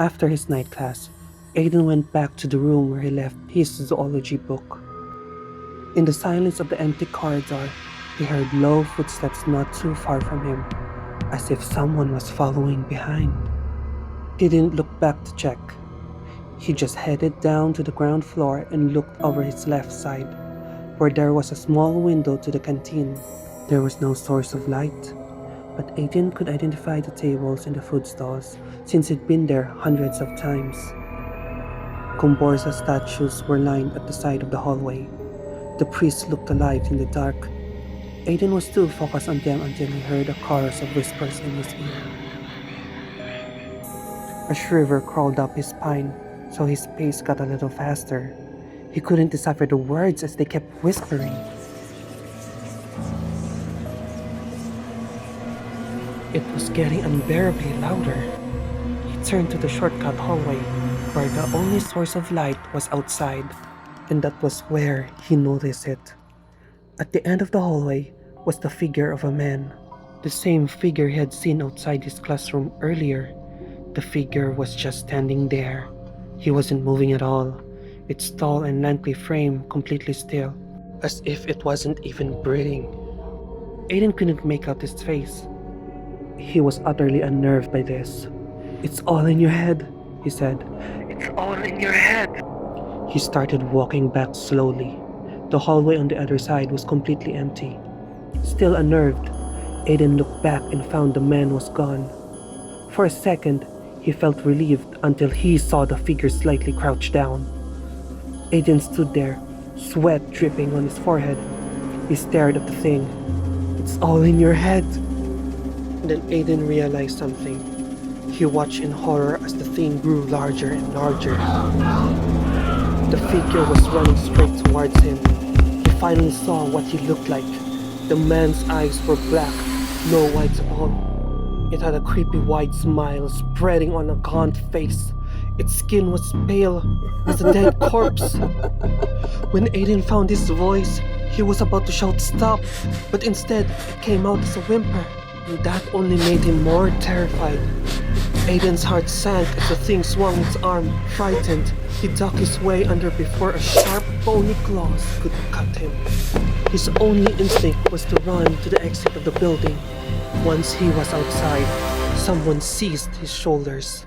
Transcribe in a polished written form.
After his night class, Aiden went back to the room where he left his zoology book. In the silence of the empty corridor, he heard low footsteps not too far from him, as if someone was following behind. He didn't look back to check. He just headed down to the ground floor and looked over his left side, where there was a small window to the canteen. There was no source of light, but Aiden could identify the tables and the food stalls since he'd been there hundreds of times. Comborza statues were lined at the side of the hallway. The priest looked alive in the dark. Aiden was still focused on them until he heard a chorus of whispers in his ear. A shiver crawled up his spine, so his pace got a little faster. He couldn't decipher the words as they kept whispering. It was getting unbearably louder. He turned to the shortcut hallway, where the only source of light was outside, and that was where he noticed it. At the end of the hallway was the figure of a man, the same figure he had seen outside his classroom earlier. The figure was just standing there. He wasn't moving at all, its tall and lengthy frame completely still, as if it wasn't even breathing. Aiden couldn't make out his face. He was utterly unnerved by this. "It's all in your head," he said. "It's all in your head." He started walking back slowly. The hallway on the other side was completely empty. Still unnerved, Aiden looked back and found the man was gone. For a second, he felt relieved until he saw the figure slightly crouched down. Aiden stood there, sweat dripping on his forehead. He stared at the thing. "It's all in your head." Then Aiden realized something. He watched in horror as the thing grew larger and larger. The figure was running straight towards him. He finally saw what he looked like. The man's eyes were black, no whites at all. It had a creepy wide smile spreading on a gaunt face. Its skin was pale as a dead corpse. When Aiden found his voice, he was about to shout stop, but instead it came out as a whimper, and that only made him more terrified. Aiden's heart sank as the thing swung its arm. Frightened, he ducked his way under before a sharp, bony claws could cut him. His only instinct was to run to the exit of the building. Once he was outside, someone seized his shoulders.